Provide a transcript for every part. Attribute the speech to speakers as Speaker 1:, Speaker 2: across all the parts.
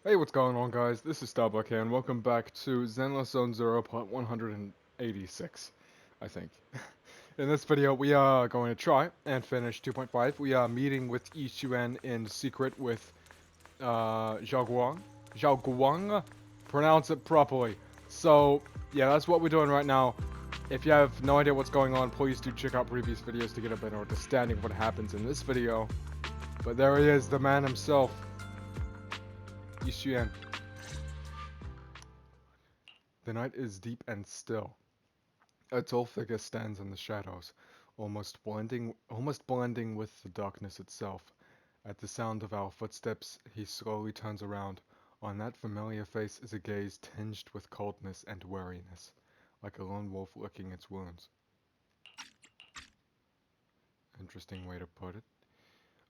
Speaker 1: Hey, what's going on, guys? This is Starbuck here, and welcome back to Zenless Zone Zero part 186, I think. In this video, we are going to try and finish 2.5. We are meeting with Yi Xuan in secret with Zhao Guang. Zhao Guang? Pronounce it properly. So, yeah, that's what we're doing right now. If you have no idea what's going on, please do check out previous videos to get a better understanding of what happens in this video. But there he is, the man himself. Yi Xuan. The night is deep and still. A tall figure stands in the shadows, almost blending with the darkness itself. At the sound of our footsteps, he slowly turns around. On that familiar face is a gaze tinged with coldness and weariness, like a lone wolf licking its wounds. Interesting way to put it.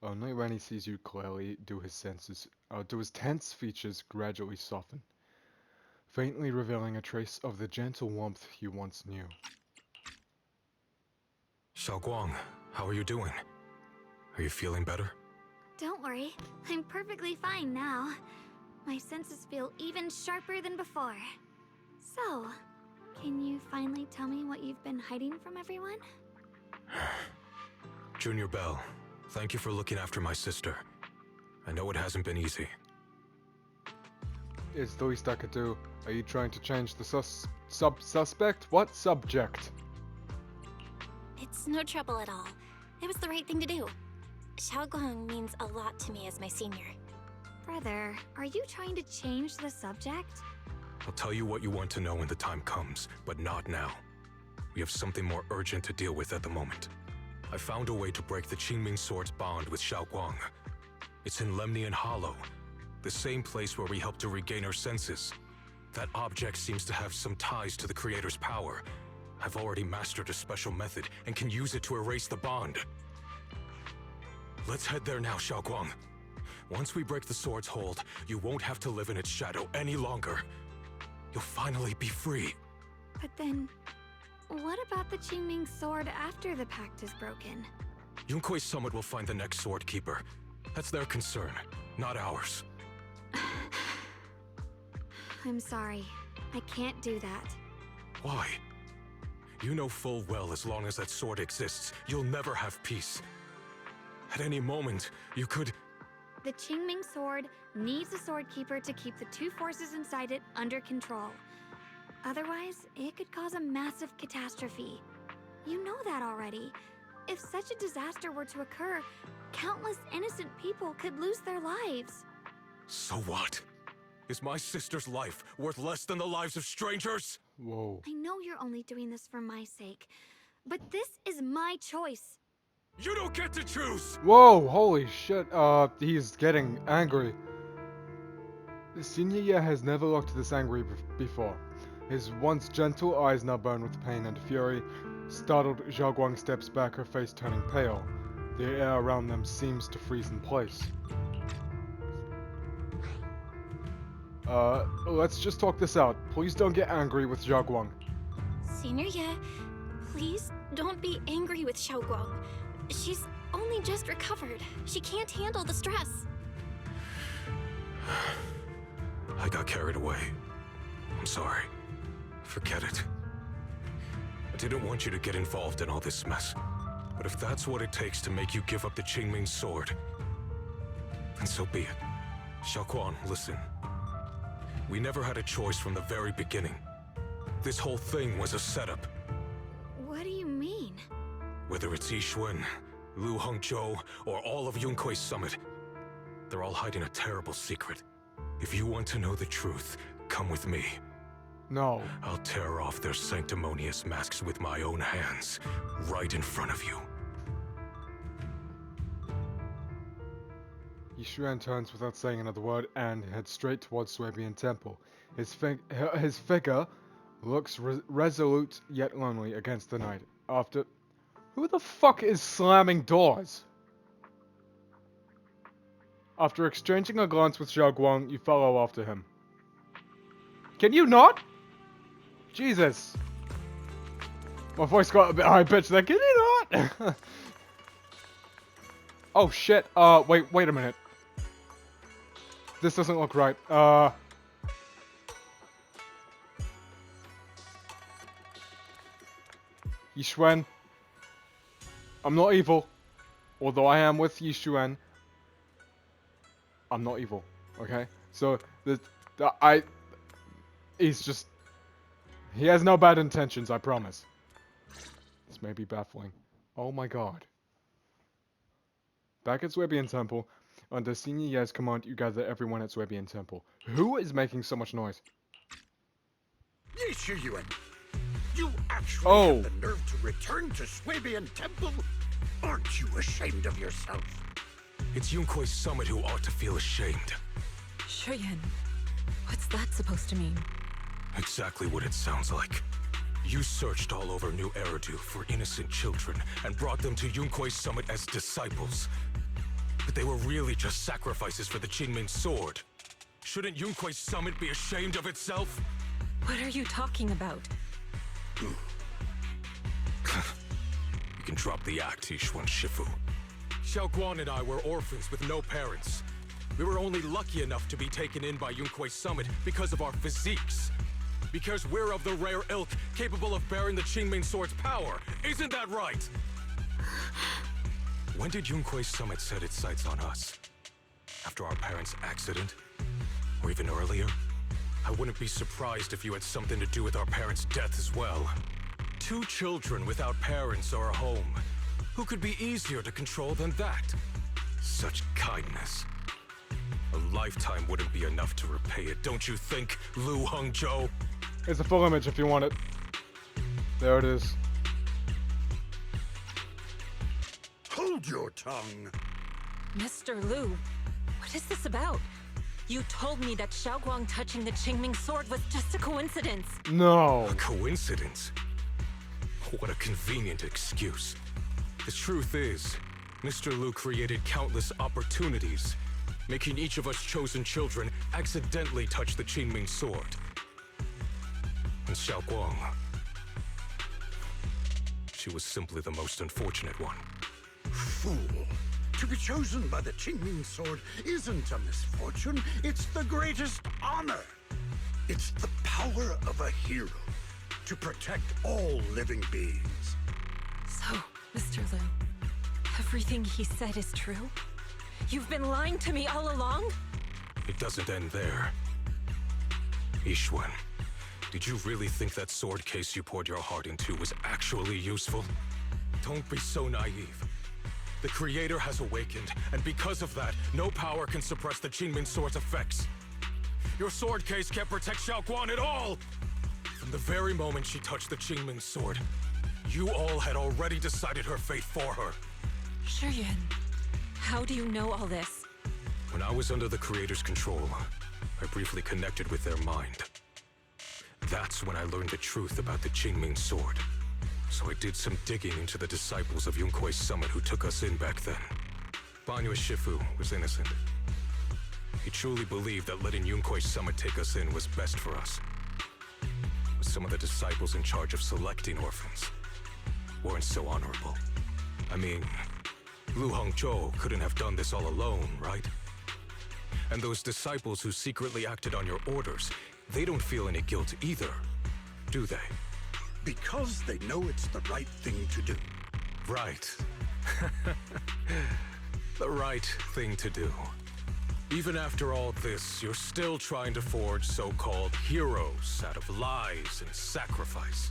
Speaker 1: Only when he sees you clearly do his tense features gradually soften, faintly revealing a trace of the gentle warmth you once knew.
Speaker 2: Xiao Guang, how are you doing? Are you feeling better?
Speaker 3: Don't worry, I'm perfectly fine now. My senses feel even sharper than before. So, can you finally tell me what you've been hiding from everyone?
Speaker 2: Junior Belle, thank you for looking after my sister. I know it hasn't been easy.
Speaker 1: It's the least I could do. Are you trying to change the suspect? What subject?
Speaker 3: It's no trouble at all. It was the right thing to do. Xiao Guang means a lot to me as my senior. Brother, are you trying to change the subject?
Speaker 2: I'll tell you what you want to know when the time comes, but not now. We have something more urgent to deal with at the moment. I found a way to break the Qingming Sword's bond with Xiao Guang. It's in Lemnian Hollow, the same place where we helped to regain our senses. That object seems to have some ties to the Creator's power. I've already mastered a special method and can use it to erase the bond. Let's head there now, Xiao Guang. Once we break the sword's hold, you won't have to live in its shadow any longer. You'll finally be free.
Speaker 3: But then, what about the Qingming Sword after the pact is broken?
Speaker 2: Yunkui's summit will find the next sword keeper. That's their concern, not ours.
Speaker 3: I'm sorry. I can't do that.
Speaker 2: Why? You know full well as long as that sword exists, you'll never have peace. At any moment, you could...
Speaker 3: The Qingming Sword needs a sword keeper to keep the two forces inside it under control. Otherwise, it could cause a massive catastrophe. You know that already. If such a disaster were to occur, countless innocent people could lose their lives.
Speaker 2: So what? Is my sister's life worth less than the lives of strangers?
Speaker 1: Whoa.
Speaker 3: I know you're only doing this for my sake, but this is my choice.
Speaker 2: You don't get to choose!
Speaker 1: Whoa, holy shit. He's getting angry. The senior year has never looked this angry before. His once gentle eyes now burn with pain and fury. Startled, Zhao Guang steps back, her face turning pale. The air around them seems to freeze in place. Let's just talk this out. Please don't get angry with Zhao Guang.
Speaker 3: Senior Ye, please don't be angry with Xiao Guang. She's only just recovered. She can't handle the stress.
Speaker 2: I got carried away. I'm sorry. Forget it. I didn't want you to get involved in all this mess. But if that's what it takes to make you give up the Qingming Sword, then so be it. Xiao Guang, listen. We never had a choice from the very beginning. This whole thing was a setup.
Speaker 3: What do you mean?
Speaker 2: Whether it's Yixuan, Lu Hongzhou, or all of Yunkui's summit, they're all hiding a terrible secret. If you want to know the truth, come with me.
Speaker 1: No.
Speaker 2: I'll tear off their sanctimonious masks with my own hands, right in front of you.
Speaker 1: Yi Xuan turns without saying another word and heads straight towards Swabian Temple. His figure looks resolute yet lonely against the night. After... Who the fuck is slamming doors? After exchanging a glance with Zhao Guang, you follow after him. Can you not? Jesus. My voice got a bit high-pitched there. Can you not? Oh shit. Wait a minute. This doesn't look right. Yixuan. I'm not evil. Although I am with Yixuan. I'm not evil. Okay? So, he's just... He has no bad intentions, I promise. This may be baffling. Oh my god. Back at Swabian Temple, under Senior Ye's command, you gather everyone at Swabian Temple. Who is making so much noise?
Speaker 4: Yuan, you actually have the nerve to return to Swabian Temple? Aren't you ashamed of yourself?
Speaker 2: It's Yunkui's summit who ought to feel ashamed.
Speaker 5: Shuyan, what's that supposed to mean?
Speaker 2: Exactly what it sounds like. You searched all over New Eridu for innocent children and brought them to Yunkui's summit as disciples. But they were really just sacrifices for the Qingming Sword. Shouldn't Yunkui's summit be ashamed of itself?
Speaker 5: What are you talking about?
Speaker 2: You can drop the act, Yixuan Shifu. Xiaoguan and I were orphans with no parents. We were only lucky enough to be taken in by Yunkui's summit because of our physiques. Because we're of the rare ilk capable of bearing the Qingming Sword's power. Isn't that right? When did Yunkui's summit set its sights on us? After our parents' accident? Or even earlier? I wouldn't be surprised if you had something to do with our parents' death as well. 2 children without parents or a home. Who could be easier to control than that? Such kindness. A lifetime wouldn't be enough to repay it, don't you think, Lu Hongzhou?
Speaker 1: It's a full image if you want it. There it is.
Speaker 4: Hold your tongue.
Speaker 5: Mr. Lu, what is this about? You told me that Xiaoguang touching the Qingming Sword was just a coincidence.
Speaker 1: No.
Speaker 2: A coincidence? What a convenient excuse. The truth is, Mr. Lu created countless opportunities, making each of us chosen children accidentally touch the Qingming Sword. And Xiaoguang, she was simply the most unfortunate one.
Speaker 4: Fool. To be chosen by the Qingming Sword isn't a misfortune, it's the greatest honor. It's the power of a hero to protect all living beings.
Speaker 5: So, Mr. Lu, everything he said is true? You've been lying to me all along?
Speaker 2: It doesn't end there. Yixuan, did you really think that sword case you poured your heart into was actually useful? Don't be so naive. The Creator has awakened, and because of that, no power can suppress the Qingming Sword's effects. Your sword case can't protect Xiaoguan at all! From the very moment she touched the Qingming Sword, you all had already decided her fate for her.
Speaker 5: Shuyan, how do you know all this?
Speaker 2: When I was under the Creator's control, I briefly connected with their mind. That's when I learned the truth about the Qingming Sword. So I did some digging into the disciples of Yunkui's summit who took us in back then. Banyue Shifu was innocent. He truly believed that letting Yunkui's summit take us in was best for us. But some of the disciples in charge of selecting orphans weren't so honorable. I mean, Lu Hongzhou couldn't have done this all alone, right? And those disciples who secretly acted on your orders, they don't feel any guilt either, do they?
Speaker 4: Because they know it's the right thing to do.
Speaker 2: Right. The right thing to do. Even after all this, you're still trying to forge so-called heroes out of lies and sacrifice.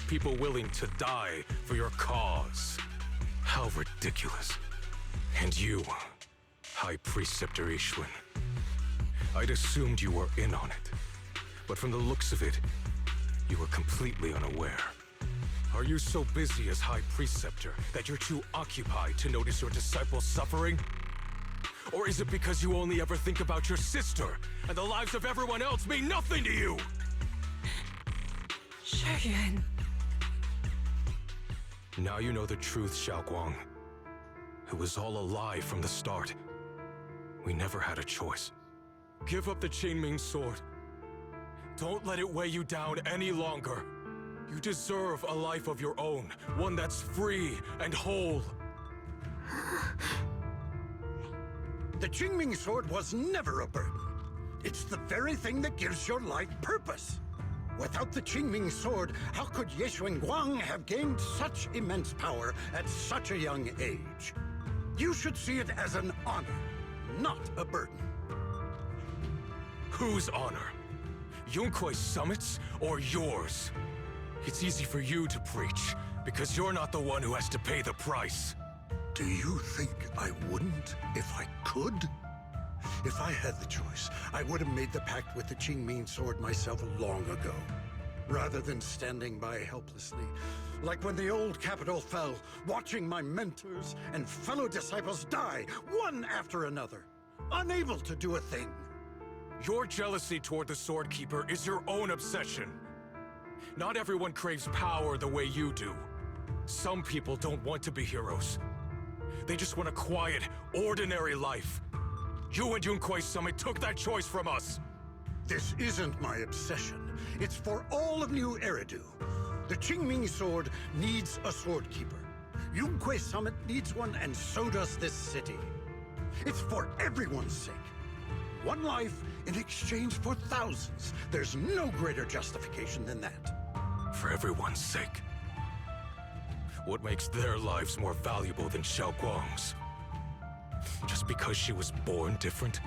Speaker 2: People willing to die for your cause. How ridiculous. And you, High Preceptor Yixuan. I'd assumed you were in on it. But from the looks of it, you were completely unaware. Are you so busy as High Preceptor that you're too occupied to notice your disciples suffering? Or is it because you only ever think about your sister, and the lives of everyone else mean nothing to you?
Speaker 5: Shuyan.
Speaker 2: Now you know the truth, Xiaoguang. It was all a lie from the start. We never had a choice. Give up the Qingming Sword. Don't let it weigh you down any longer. You deserve a life of your own, one that's free and whole.
Speaker 4: The Qingming Sword was never a burden. It's the very thing that gives your life purpose. Without the Qingming Sword, how could Guang have gained such immense power at such a young age? You should see it as an honor, not a burden.
Speaker 2: Whose honor? Yunkui's summit's or yours? It's easy for you to preach, because you're not the one who has to pay the price.
Speaker 4: Do you think I wouldn't if I could? If I had the choice, I would have made the pact with the Qingming Sword myself long ago, rather than standing by helplessly, like when the old capital fell, watching my mentors and fellow disciples die, one after another, unable to do a thing.
Speaker 2: Your jealousy toward the Sword Keeper is your own obsession. Not everyone craves power the way you do. Some people don't want to be heroes. They just want a quiet, ordinary life. You and Yunkui's summit took that choice from us.
Speaker 4: This isn't my obsession. It's for all of New Eridu. The Qingming Sword needs a Sword Keeper. Yunkui's summit needs one, and so does this city. It's for everyone's sake. One life in exchange for thousands. There's no greater justification than that.
Speaker 2: For everyone's sake. What makes their lives more valuable than Guang's? Just because she was born different?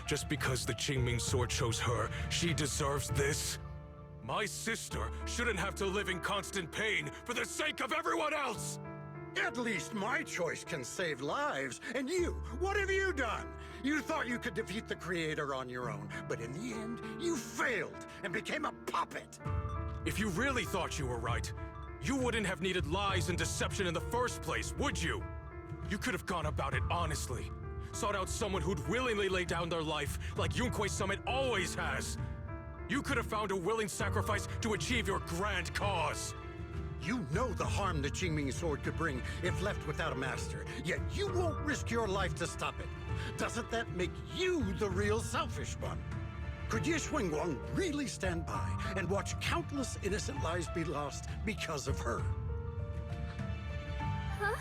Speaker 2: Just because the Qingming Sword chose her, she deserves this? My sister shouldn't have to live in constant pain for the sake of everyone else!
Speaker 4: At least my choice can save lives. And you, what have you done? You thought you could defeat the Creator on your own, but in the end, you failed and became a puppet.
Speaker 2: If you really thought you were right, you wouldn't have needed lies and deception in the first place, would you? You could have gone about it honestly. Sought out someone who'd willingly lay down their life like Yunkui's summit always has. You could have found a willing sacrifice to achieve your grand cause.
Speaker 4: You know the harm the Qingming Sword could bring if left without a master, yet you won't risk your life to stop it. Doesn't that make you the real selfish one? Could Guang really stand by and watch countless innocent lives be lost because of her?
Speaker 3: Huh?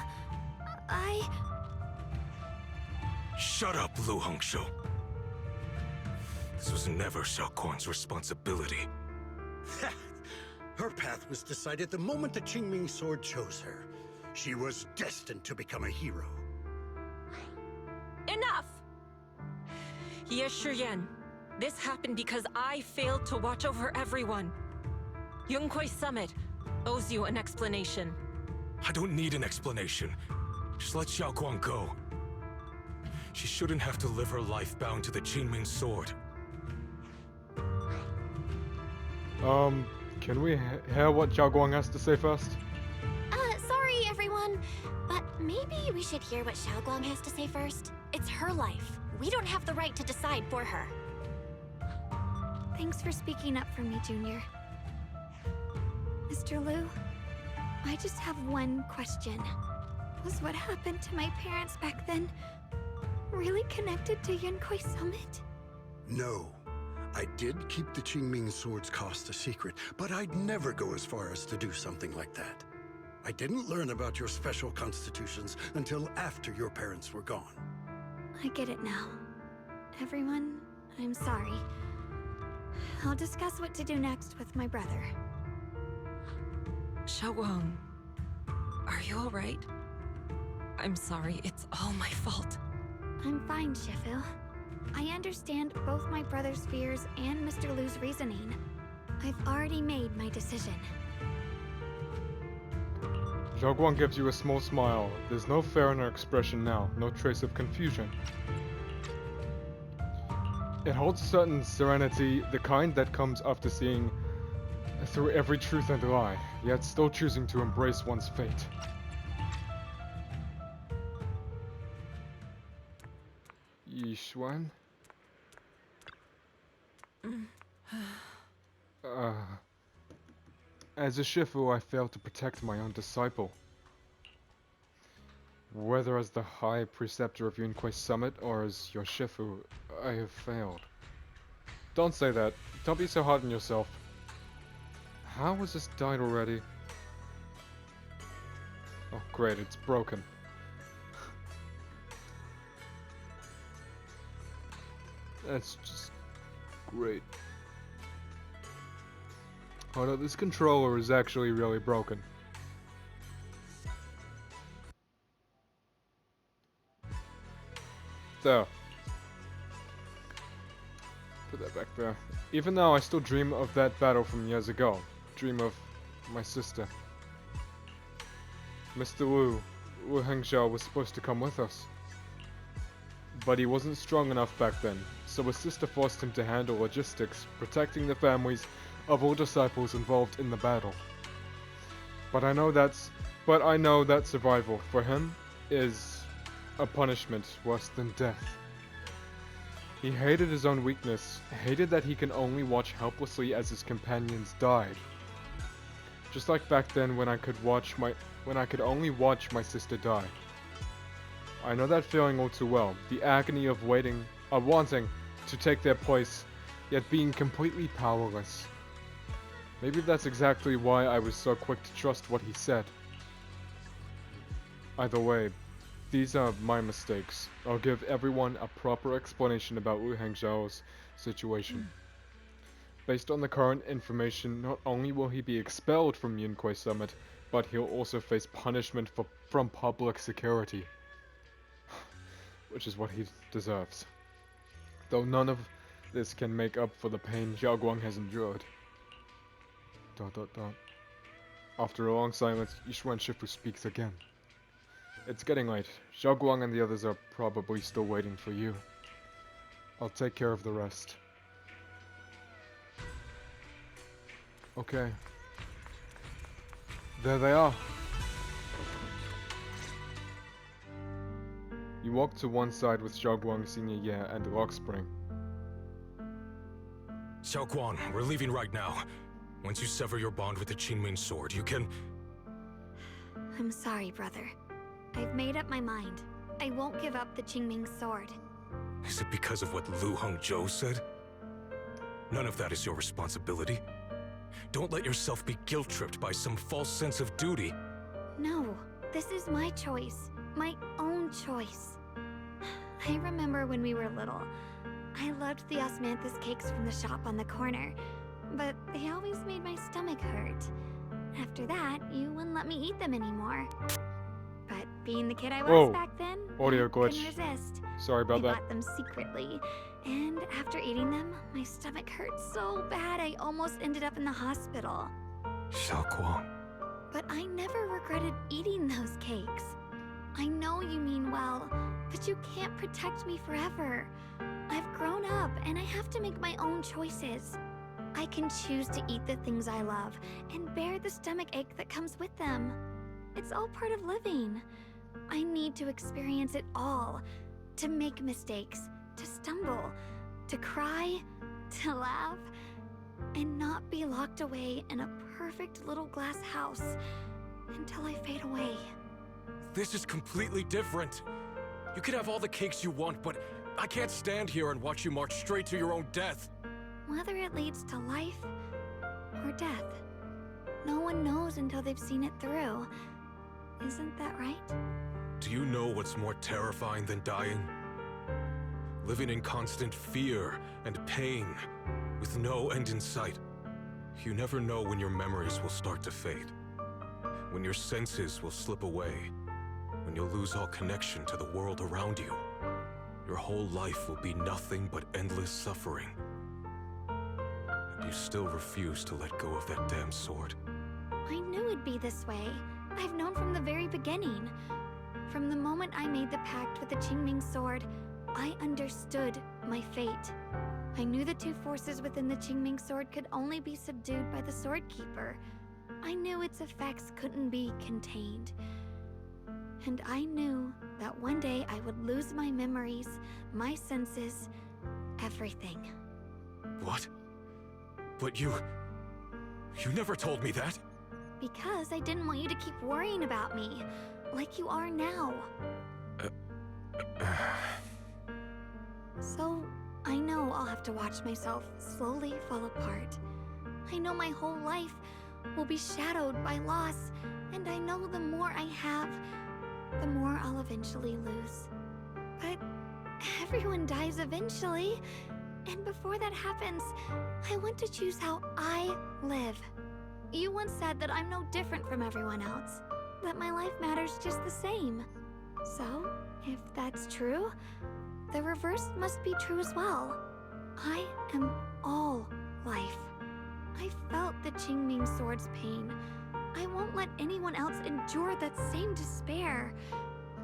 Speaker 2: Shut up, Lu Hongshou. This was never Xiaoquan's responsibility.
Speaker 4: Her path was decided the moment the Qingming Sword chose her. She was destined to become a hero.
Speaker 5: Enough! Ye Shiyan, this happened because I failed to watch over everyone. Yunkui's summit owes you an explanation.
Speaker 2: I don't need an explanation. Just let Xiaoguang go. She shouldn't have to live her life bound to the Qingming Sword.
Speaker 1: Can we hear what Zhao Guang has to say first?
Speaker 3: Sorry everyone, but maybe we should hear what Xiaoguang has to say first. It's her life. We don't have the right to decide for her. Thanks for speaking up for me, Junior. Mr. Liu, I just have one question. Was what happened to my parents back then really connected to Yunkui's summit?
Speaker 4: No. I did keep the Qingming Sword's cost a secret, but I'd never go as far as to do something like that. I didn't learn about your special constitutions until after your parents were gone.
Speaker 3: I get it now. Everyone, I'm sorry. I'll discuss what to do next with my brother.
Speaker 5: Xiaoguang, are you alright? I'm sorry, it's all my fault.
Speaker 3: I'm fine, Shifu. I understand both my brother's fears and Mr. Liu's reasoning. I've already made my decision.
Speaker 1: Zhao Guang gives you a small smile. There's no fear in her expression now, no trace of confusion. It holds a certain serenity, the kind that comes after seeing through every truth and lie, yet still choosing to embrace one's fate. Yishuan? As a Shifu, I failed to protect my own disciple. Whether as the High Preceptor of Yunkui's Summit or as your Shifu, I have failed. Don't say that. Don't be so hard on yourself. How has this died already? Oh great, it's broken. That's just great. Hold on, this controller is actually really broken. There. Put that back there. Even though I still dream of that battle from years ago. Dream of my sister. Mr. Wu Hengxiao was supposed to come with us. But he wasn't strong enough back then, so his sister forced him to handle logistics, protecting the families of all disciples involved in the battle. But I know that survival for him is a punishment worse than death. He hated his own weakness, hated that he can only watch helplessly as his companions died. Just like back then when I could only watch my sister die. I know that feeling all too well, the agony of wanting to take their place, yet being completely powerless. Maybe that's exactly why I was so quick to trust what he said. Either way, these are my mistakes. I'll give everyone a proper explanation about Wu Hengxiao's situation. Based on the current information, not only will he be expelled from Yunquai Summit, but he'll also face punishment from public security. Which is what he deserves. Though none of this can make up for the pain Zhao Guang has endured. ... After a long silence, Yishuan Shifu speaks again. It's getting late. Zhao Guang and the others are probably still waiting for you. I'll take care of the rest. Okay. There they are. You walk to one side with Zhao Guang, Senior Ye, and Lockspring.
Speaker 2: Xiao Guang, we're leaving right now. Once you sever your bond with the Qingming Sword, you can...
Speaker 3: I'm sorry, brother. I've made up my mind. I won't give up the Qingming Sword.
Speaker 2: Is it because of what Lu Hongzhou said? None of that is your responsibility. Don't let yourself be guilt-tripped by some false sense of duty.
Speaker 3: No, this is my choice. My own choice. I remember when we were little. I loved the osmanthus cakes from the shop on the corner, but they always made my stomach hurt. After that, you wouldn't let me eat them anymore. But being the kid I was
Speaker 1: Whoa.
Speaker 3: back then,
Speaker 1: Audio
Speaker 3: I
Speaker 1: glitch.
Speaker 3: couldn't resist.
Speaker 1: Sorry about
Speaker 3: I
Speaker 1: that.
Speaker 3: bought them secretly, and after eating them, my stomach hurt so bad I almost ended up in the hospital.
Speaker 2: Xiao Guang.
Speaker 3: But I never regretted eating those cakes. I know you mean well, but you can't protect me forever. I've grown up, and I have to make my own choices. I can choose to eat the things I love, and bear the stomach ache that comes with them. It's all part of living. I need to experience it all. To make mistakes, to stumble, to cry, to laugh, and not be locked away in a perfect little glass house until I fade away.
Speaker 2: This is completely different. You can have all the cakes you want, but I can't stand here and watch you march straight to your own death.
Speaker 3: Whether it leads to life or death, no one knows until they've seen it through. Isn't that right?
Speaker 2: Do you know what's more terrifying than dying? Living in constant fear and pain, with no end in sight. You never know when your memories will start to fade. When your senses will slip away. When you'll lose all connection to the world around you. Your whole life will be nothing but endless suffering. And you still refuse to let go of that damn sword.
Speaker 3: I knew it'd be this way. I've known from the very beginning. From the moment I made the pact with the Qingming Sword, I understood my fate. I knew the two forces within the Qingming Sword could only be subdued by the Sword Keeper. I knew its effects couldn't be contained. And I knew that one day I would lose my memories, my senses, everything.
Speaker 2: What? But you never told me that.
Speaker 3: Because I didn't want you to keep worrying about me, like you are now. So, I know I'll have to watch myself slowly fall apart. I know my whole life will be shadowed by loss, and I know the more I have, the more I'll eventually lose. But Everyone dies eventually. And before that happens, I want to choose how I live. You once said that I'm no different from everyone else, that my life matters just the same. So, if that's true, the reverse must be true as well. I am all life. I felt the Qingming Sword's pain. I won't let anyone else endure that same despair.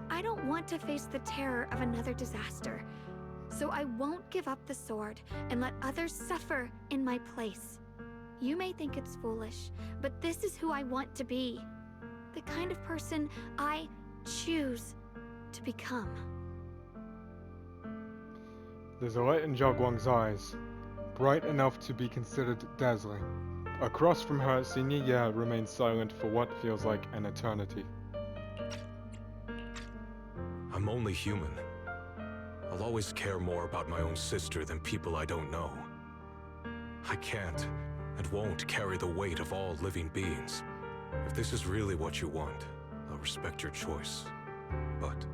Speaker 3: I don't want to face the terror of another disaster. So I won't give up the sword and let others suffer in my place. You may think it's foolish, but this is who I want to be. The kind of person I choose to become.
Speaker 1: There's a light in Zhao Guang's eyes, bright enough to be considered dazzling. Across from her, Senior Ye remains silent for what feels like an eternity.
Speaker 2: I'm only human. I'll always care more about my own sister than people I don't know. I can't and won't carry the weight of all living beings. If this is really what you want, I'll respect your choice. But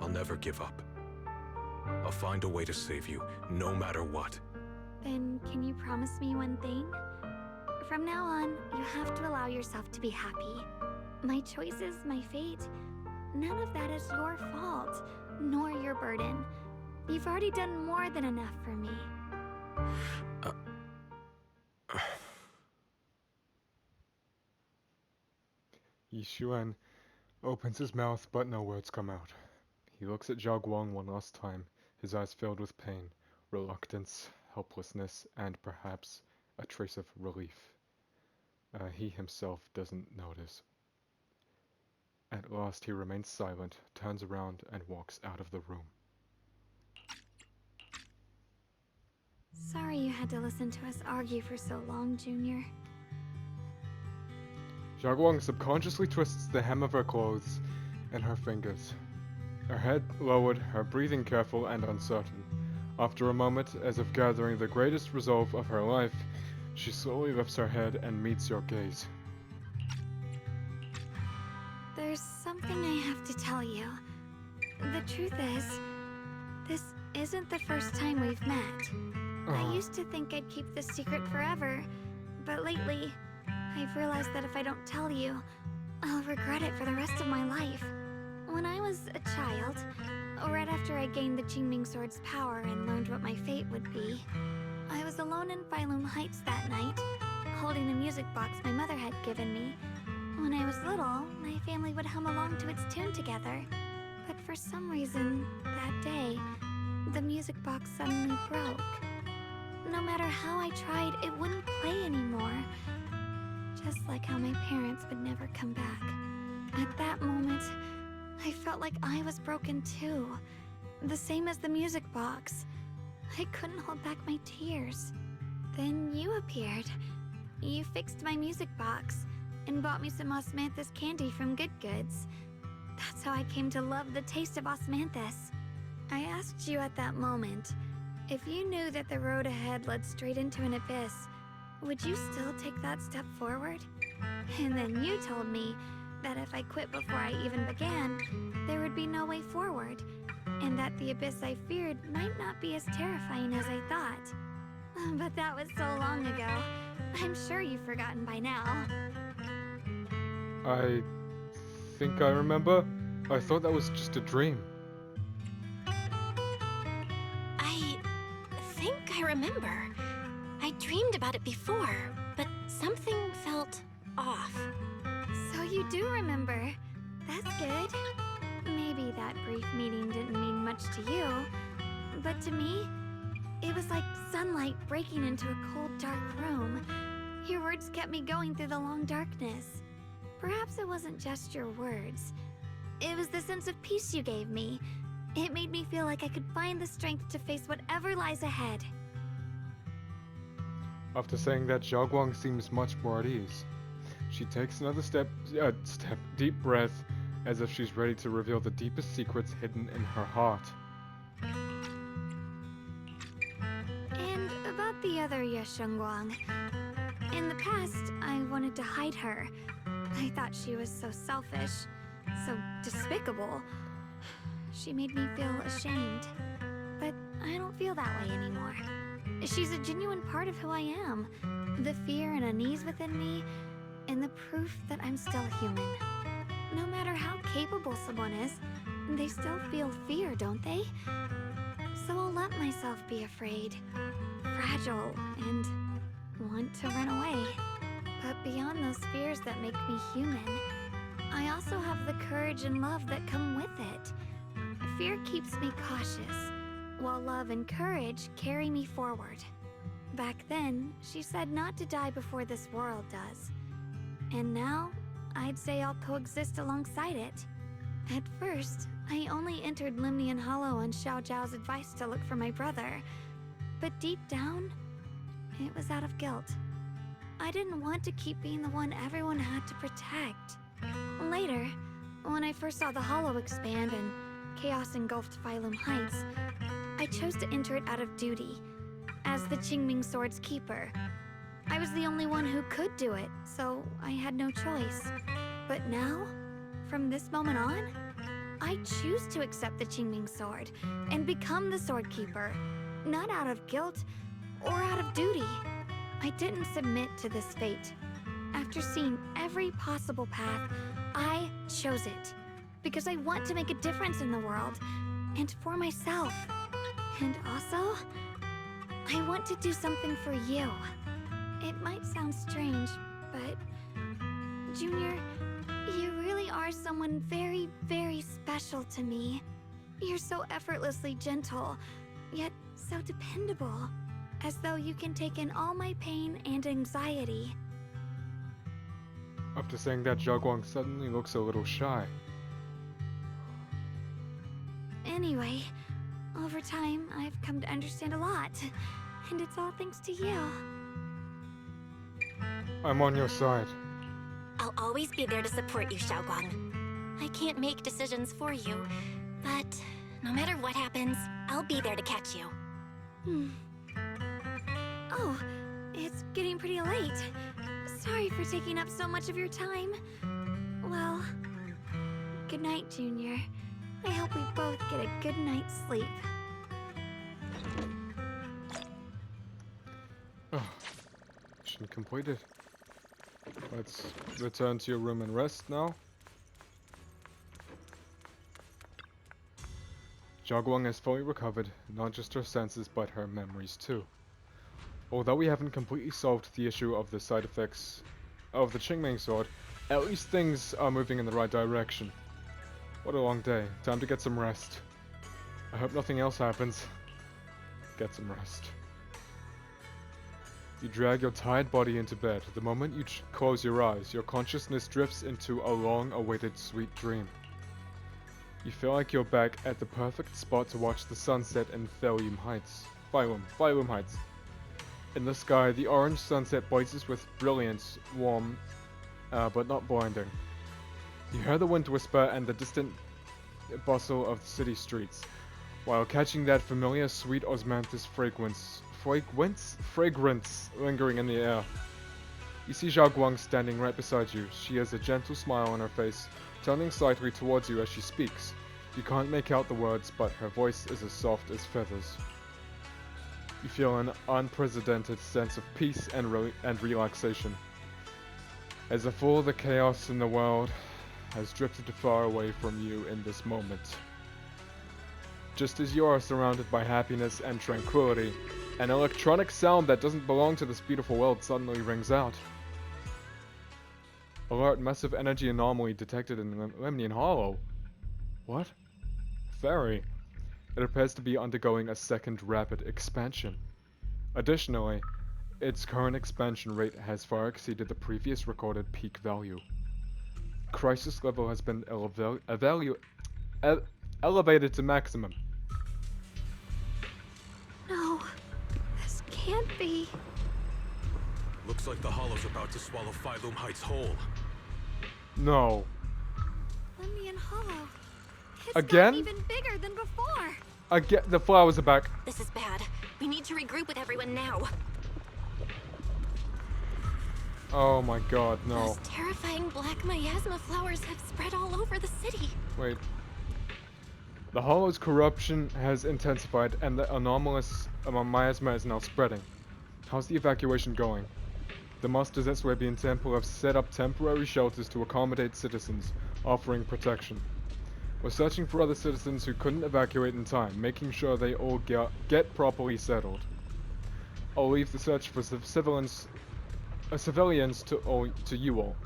Speaker 2: I'll never give up. I'll find a way to save you, no matter what.
Speaker 3: Then can you promise me one thing? From now on, you have to allow yourself to be happy. My choices, my fate, none of that is your fault, nor your burden. You've already done more than enough for me.
Speaker 1: Yi Xuan opens his mouth, but no words come out. He looks at Zhao Guang one last time, his eyes filled with pain, reluctance, helplessness, and perhaps a trace of relief. He himself doesn't notice. At last he remains silent, turns around, and walks out of the room.
Speaker 3: Sorry you had to listen to us argue for so long, Junior.
Speaker 1: Zhao Guang subconsciously twists the hem of her clothes in her fingers. Her head lowered, her breathing careful and uncertain. After a moment, as if gathering the greatest resolve of her life, she slowly lifts her head and meets your gaze.
Speaker 3: There's something I have to tell you. The truth is, this isn't the first time we've met. I used to think I'd keep this secret forever, but lately, I've realized that if I don't tell you, I'll regret it for the rest of my life. When I was a child, right after I gained the Qingming Sword's power and learned what my fate would be, I was alone in Phylum Heights that night, holding a music box my mother had given me. When I was little, my family would hum along to its tune together. But for some reason, that day, the music box suddenly broke. No matter how I tried, it wouldn't play anymore. Just like how my parents would never come back. At that moment, I felt like I was broken too. The same as the music box. I couldn't hold back my tears. Then you appeared. You fixed my music box and bought me some osmanthus candy from Good Goods. That's how I came to love the taste of osmanthus. I asked you at that moment, if you knew that the road ahead led straight into an abyss, would you still take that step forward? And then you told me that if I quit before I even began, there would be no way forward, and that the abyss I feared might not be as terrifying as I thought. But that was so long ago. I'm sure you've forgotten by now.
Speaker 1: I think I remember. I thought that was just a dream.
Speaker 6: I think I remember. I dreamed about it before, but something felt off.
Speaker 3: So you do remember. That's good. Maybe that brief meeting didn't mean much to you, but to me, it was like sunlight breaking into a cold, dark room. Your words kept me going through the long darkness. Perhaps it wasn't just your words. It was the sense of peace you gave me. It made me feel like I could find the strength to face whatever lies ahead.
Speaker 1: After saying that, Zhao Guang seems much more at ease. She takes another deep breath, as if she's ready to reveal the deepest secrets hidden in her heart.
Speaker 3: And about the other Yeshengguang. In the past, I wanted to hide her. I thought she was so selfish, so despicable. She she made me feel ashamed. But I don't feel that way anymore. She's a genuine part of who I am. The fear and unease within me, and the proof that I'm still human. No matter how capable someone is, they still feel fear, don't they? So I'll let myself be afraid, fragile, and want to run away. But beyond those fears that make me human, I also have the courage and love that come with it. Fear keeps me cautious, while love and courage carry me forward. Back then, she said not to die before this world does. And now, I'd say I'll coexist alongside it. At first, I only entered Limnian Hollow on Xiao Zhao's advice to look for my brother. But deep down, it was out of guilt. I didn't want to keep being the one everyone had to protect. Later, when I first saw the Hollow expand and chaos engulfed Phylum Heights, I chose to enter it out of duty, as the Qingming Sword's keeper. I was the only one who could do it, so I had no choice. But now, from this moment on, I choose to accept the Qingming Sword and become the Sword Keeper, not out of guilt or out of duty. I didn't submit to this fate. After seeing every possible path, I chose it because I want to make a difference in the world and for myself. And also, I want to do something for you. It might sound strange, but Junior, you really are someone very, very special to me. You're so effortlessly gentle, yet so dependable, as though you can take in all my pain and anxiety.
Speaker 1: After saying that, Zhao Guang suddenly looks a little shy.
Speaker 3: Anyway, over time, I've come to understand a lot, and it's all thanks to you.
Speaker 1: I'm on your side.
Speaker 6: I'll always be there to support you, Xiaoguang. I can't make decisions for you, but no matter what happens, I'll be there to catch you.
Speaker 3: Oh, it's getting pretty late. Sorry for taking up so much of your time. Well, good night, Junior. I hope we both get a good night's sleep.
Speaker 1: Mission completed. Let's return to your room and rest now. Zhao Guang has fully recovered, not just her senses, but her memories too. Although we haven't completely solved the issue of the side effects of the Qingming Sword, at least things are moving in the right direction. What a long day. Time to get some rest. I hope nothing else happens. Get some rest. You drag your tired body into bed. The moment you close your eyes, your consciousness drifts into a long-awaited sweet dream. You feel like you're back at the perfect spot to watch the sunset in Phylum Heights. Phylum Heights. In the sky, the orange sunset blazes with brilliance, warm, but not blinding. You hear the wind whisper and the distant bustle of the city streets, while catching that familiar sweet osmanthus fragrance lingering in the air. You see Zhao Guang standing right beside you. She has a gentle smile on her face, turning slightly towards you as she speaks. You can't make out the words, but her voice is as soft as feathers. You feel an unprecedented sense of peace and relaxation, as if all the chaos in the world has drifted far away from you in this moment. Just as you are surrounded by happiness and tranquility, an electronic sound that doesn't belong to this beautiful world suddenly rings out. Alert, massive energy anomaly detected in Limnian Hollow. What? Fairy. It appears to be undergoing a second rapid expansion. Additionally, its current expansion rate has far exceeded the previous recorded peak value. Crisis level has been elevated to maximum.
Speaker 3: No, this can't be.
Speaker 2: Looks like the Hollow's about to swallow Phylum Heights whole.
Speaker 1: No.
Speaker 3: Limnian Hollow. It's
Speaker 1: Again?
Speaker 3: gotten even bigger than before.
Speaker 1: Again, the flowers are back.
Speaker 6: This is bad. We need to regroup with everyone now.
Speaker 1: Oh my god, no.
Speaker 6: Those terrifying black miasma flowers have spread all over the city.
Speaker 1: Wait. The Hollow's corruption has intensified and the anomalous miasma is now spreading. How's the evacuation going? The Masters at Swabian Temple have set up temporary shelters to accommodate citizens, offering protection. We're searching for other citizens who couldn't evacuate in time, making sure they all get properly settled. I'll leave the search for civilians to you all.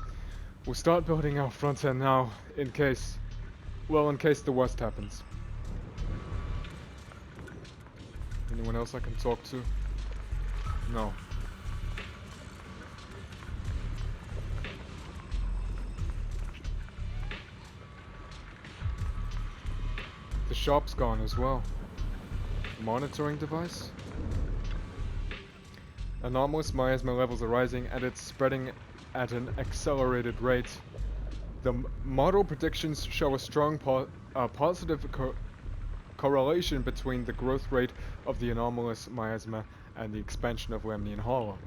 Speaker 1: We'll start building our front end now, in case the worst happens. Anyone else I can talk to? No. The shop's gone as well. Monitoring device? Anomalous miasma levels are rising and it's spreading at an accelerated rate. The model predictions show a strong positive correlation between the growth rate of the anomalous miasma and the expansion of Lemnian Hollow.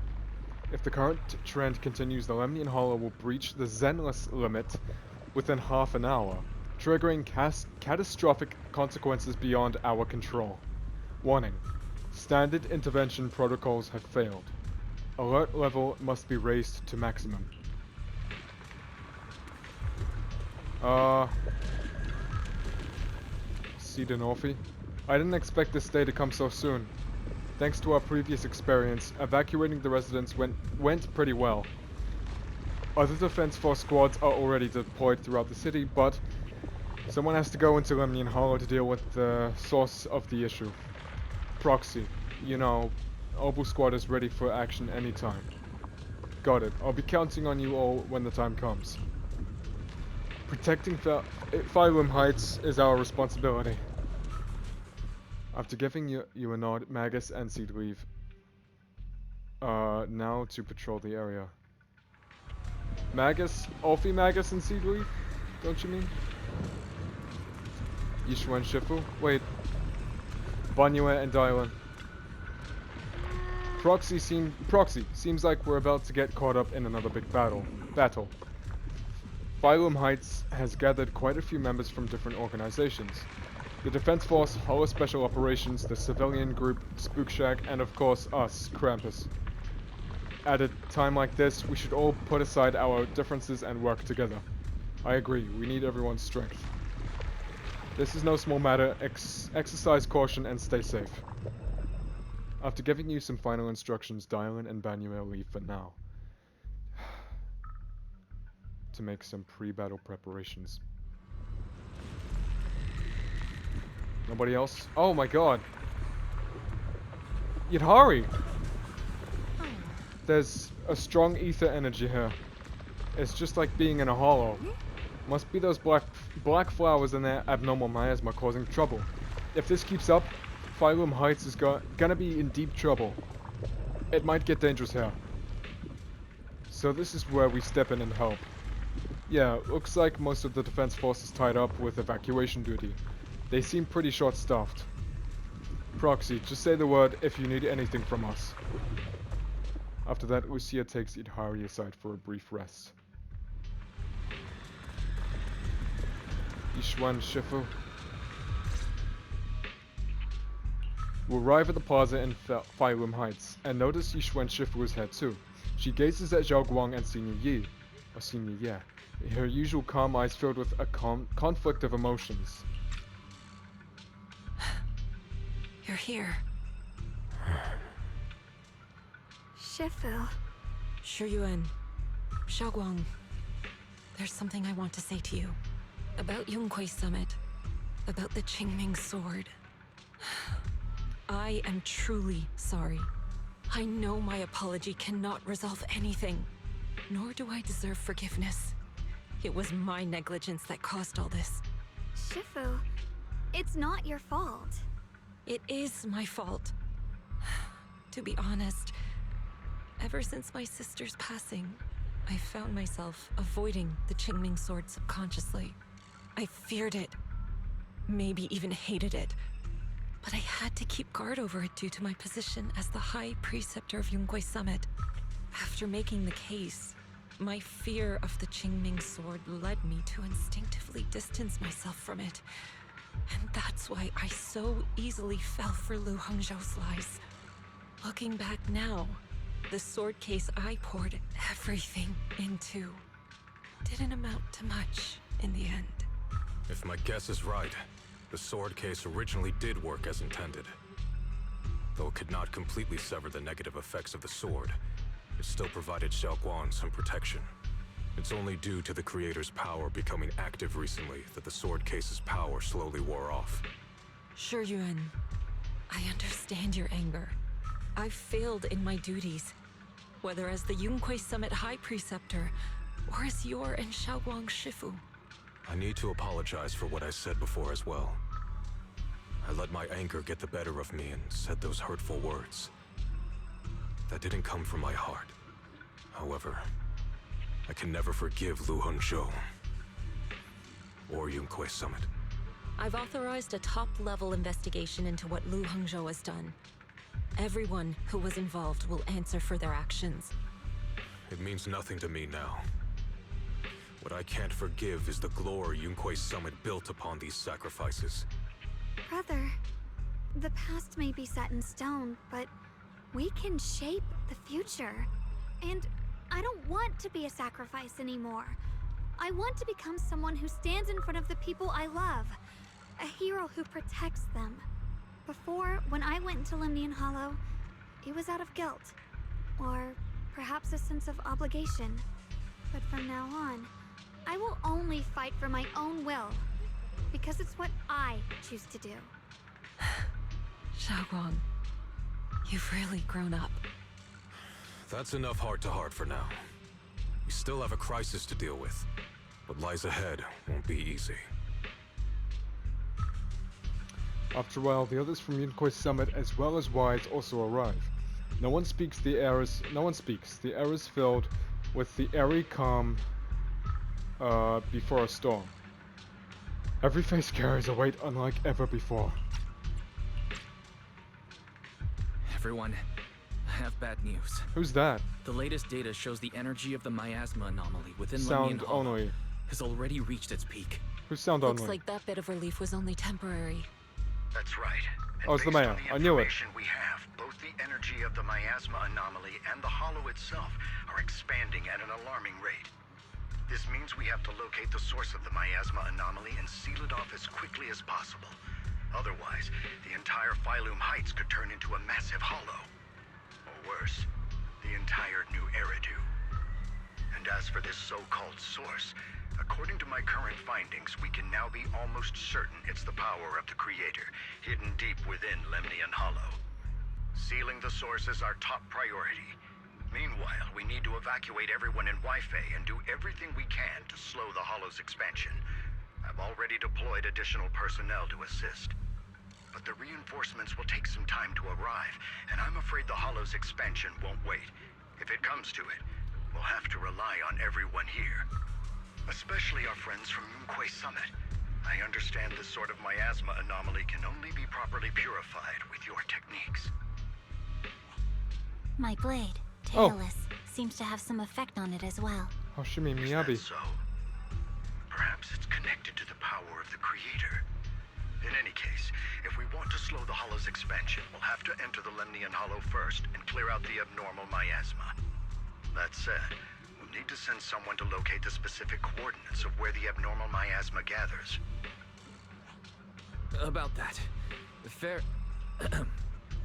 Speaker 1: If the current trend continues, the Lemnian Hollow will breach the Zenless limit within half an hour, triggering catastrophic consequences beyond our control. Warning: standard intervention protocols have failed. Alert level must be raised to maximum. Sidenofi? I didn't expect this day to come so soon. Thanks to our previous experience, evacuating the residents went pretty well. Other defense force squads are already deployed throughout the city, but someone has to go into Lemnian Hollow to deal with the source of the issue. Proxy. You know, Obu squad is ready for action anytime. Got it. I'll be counting on you all when the time comes. Protecting Phylum Heights is our responsibility. After giving you a nod, Magus and Seed leave. Now to patrol the area. Magus? Alfie, Magus, and Seed leave? Don't you mean? Yishuan Shifu? Wait. Banyue and Dylan. Proxy seems like we're about to get caught up in another big battle. Phylum Heights has gathered quite a few members from different organizations. The Defense Force, Hollow Special Operations, the Civilian Group, Spook Shack, and of course us, Krampus. At a time like this, we should all put aside our differences and work together. I agree, we need everyone's strength. This is no small matter, exercise caution and stay safe. After giving you some final instructions, Dylan and Banyue leave for now. To make some pre-battle preparations. Nobody else? Oh my god! Yadhari! There's a strong ether energy here. It's just like being in a hollow. Must be those black flowers in their abnormal miasma causing trouble. If this keeps up, Phylum Heights is gonna be in deep trouble. It might get dangerous here. So this is where we step in and help. Yeah, looks like most of the defense force is tied up with evacuation duty. They seem pretty short-staffed. Proxy, just say the word if you need anything from us. After that, Usia takes Idhari aside for a brief rest. Yishuan Shifu. We'll arrive at the plaza in Phylum Heights, and notice Yishuan Shifu is here too. She gazes at Zhao Guang and Senior Yi. Or Senior Ye. Her usual calm eyes filled with a conflict of emotions.
Speaker 5: You're here.
Speaker 3: Shifu.
Speaker 5: Shiyuan. Xiaoguang. There's something I want to say to you. About Yunquay Summit. About the Qingming Sword. I am truly sorry. I know my apology cannot resolve anything. Nor do I deserve forgiveness. It was my negligence that caused all this.
Speaker 3: Shifu, it's not your fault.
Speaker 5: It is my fault. To be honest, ever since my sister's passing, I found myself avoiding the Qingming Sword subconsciously. I feared it, maybe even hated it, but I had to keep guard over it due to my position as the High Preceptor of Yunquay Summit. After making the case, my fear of the Qingming Sword led me to instinctively distance myself from it. And that's why I so easily fell for Lu Hongzhou's lies. Looking back now, the sword case I poured everything into didn't amount to much in the end.
Speaker 2: If my guess is right, the sword case originally did work as intended. Though it could not completely sever the negative effects of the sword, it still provided Xiaoguang some protection. It's only due to the creator's power becoming active recently that the sword case's power slowly wore off.
Speaker 5: Sure, Yuan. I understand your anger. I've failed in my duties, whether as the Yunque Summit High Preceptor, or as your and Xiaoguang's Shifu.
Speaker 2: I need to apologize for what I said before as well. I let my anger get the better of me and said those hurtful words. That didn't come from my heart. However, I can never forgive Lu Hongzhou or Yunque Summit.
Speaker 5: I've authorized a top-level investigation into what Lu Hongzhou has done. Everyone who was involved will answer for their actions.
Speaker 2: It means nothing to me now. What I can't forgive is the glory Yunque Summit built upon these sacrifices.
Speaker 3: Brother, the past may be set in stone, but we can shape the future. And I don't want to be a sacrifice anymore. I want to become someone who stands in front of the people I love. A hero who protects them. Before, when I went into Lemnian Hollow, it was out of guilt. Or perhaps a sense of obligation. But from now on, I will only fight for my own will. Because it's what I choose to do.
Speaker 5: Xiaoguang, you've really grown up.
Speaker 2: That's enough heart-to-heart for now. We still have a crisis to deal with. What lies ahead won't be easy.
Speaker 1: After a while, the others from Yunque Summit as well as Wise also arrive. No one speaks. The air is filled with the airy calm before a storm. Every face carries a weight unlike ever before.
Speaker 7: Everyone, I have bad news.
Speaker 1: Who's that?
Speaker 7: The latest data shows the energy of the miasma anomaly within
Speaker 1: Sound
Speaker 7: Lemnian Hollow
Speaker 1: only.
Speaker 7: has already reached its peak.
Speaker 1: Who's sound
Speaker 5: Looks
Speaker 1: only?
Speaker 5: like that bit of relief was only temporary.
Speaker 4: That's right. And
Speaker 1: Oh, it's the
Speaker 4: based
Speaker 1: mayor.
Speaker 4: on the
Speaker 1: I knew it.
Speaker 4: information we have, both the energy of the miasma anomaly and the hollow itself are expanding at an alarming rate. This means we have to locate the source of the miasma anomaly and seal it off as quickly as possible. Otherwise, the entire Phylum Heights could turn into a massive hollow. Or worse, the entire new Eridu. And as for this so-called source, according to my current findings, we can now be almost certain it's the power of the Creator, hidden deep within Lemnian Hollow. Sealing the source is our top priority. Meanwhile, we need to evacuate everyone in Wi-Fi and do everything we can to slow the Hollow's expansion. I've already deployed additional personnel to assist. But the reinforcements will take some time to arrive, and I'm afraid the Hollow's expansion won't wait. If it comes to it, we'll have to rely on everyone here. Especially our friends from Yunque Summit. I understand this sort of miasma anomaly can only be properly purified with your techniques.
Speaker 6: My blade,
Speaker 1: Oh.
Speaker 6: Tailless, seems to have some effect on it as well.
Speaker 1: Hoshimi
Speaker 4: Is that
Speaker 1: Miyabi.
Speaker 4: so? Perhaps it's connected to the power of the Creator. In any case, if we want to slow the Hollow's expansion, we'll have to enter the Lemnian Hollow first and clear out the abnormal miasma. That said, we'll need to send someone to locate the specific coordinates of where the abnormal miasma gathers.
Speaker 7: About that. Fair...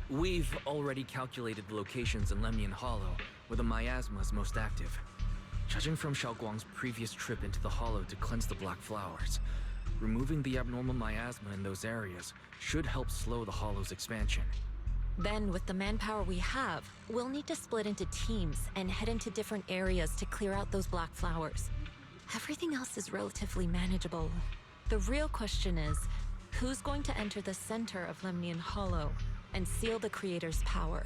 Speaker 7: We've already calculated the locations in Lemnian Hollow where the miasma is most active. Judging from Xiaoguang's previous trip into the Hollow to cleanse the Black Flowers, removing the abnormal miasma in those areas should help slow the Hollow's expansion.
Speaker 5: Then, with the manpower we have, we'll need to split into teams and head into different areas to clear out those black flowers. Everything else is relatively manageable. The real question is, who's going to enter the center of Lemnian Hollow and seal the Creator's power?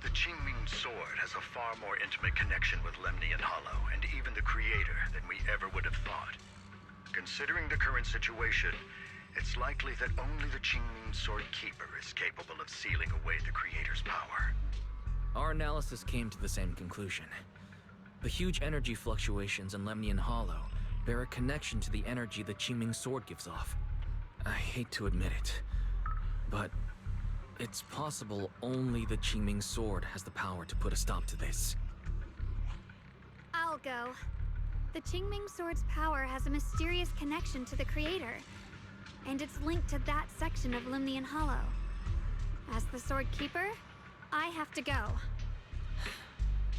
Speaker 4: The Qingming Sword has a far more intimate connection with Lemnian Hollow and even the Creator than we ever would have thought. Considering the current situation, it's likely that only the Qingming Sword Keeper is capable of sealing away the Creator's power.
Speaker 7: Our analysis came to the same conclusion. The huge energy fluctuations in Lemnian Hollow bear a connection to the energy the Qingming Sword gives off. I hate to admit it, but it's possible only the Qingming Sword has the power to put a stop to this.
Speaker 3: I'll go. The Qingming Sword's power has a mysterious connection to the Creator, and it's linked to that section of Limnian Hollow. As the Sword Keeper, I have to go.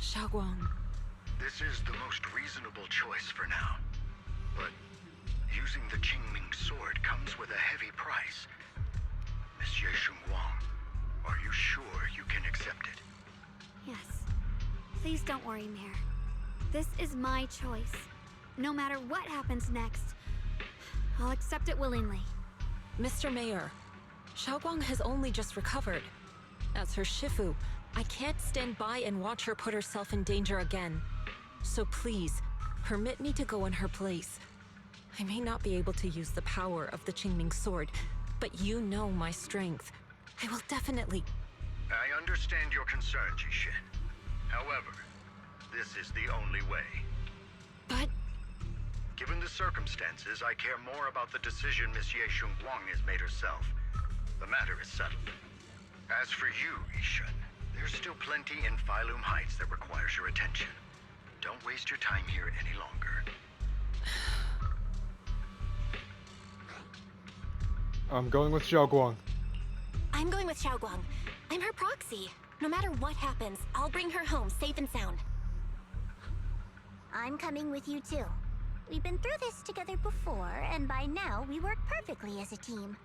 Speaker 5: Xiaoguang.
Speaker 4: This is the most reasonable choice for now. But using the Qingming Sword comes with a heavy price. Monsieur Guang, are you sure you can accept it?
Speaker 3: Yes. Please don't worry, Mayor. This is my choice. No matter what happens next, I'll accept it willingly.
Speaker 5: Mr. Mayor, Xiaoguang has only just recovered. As her Shifu, I can't stand by and watch her put herself in danger again. So please, permit me to go in her place. I may not be able to use the power of the Qingming Sword, but you know my strength. I will definitely...
Speaker 4: I understand your concern, Jishin. However, this is the only way.
Speaker 5: But...
Speaker 4: Given the circumstances, I care more about the decision Miss Ye Guang has made herself. The matter is settled. As for you, Yishin, there's still plenty in Phylum Heights that requires your attention. Don't waste your time here any longer.
Speaker 1: I'm going with Zhao Guang.
Speaker 6: I'm going with Xiaoguang. I'm her proxy. No matter what happens, I'll bring her home safe and sound.
Speaker 8: I'm coming with you too. We've been through this together before, and by now we work perfectly as a team.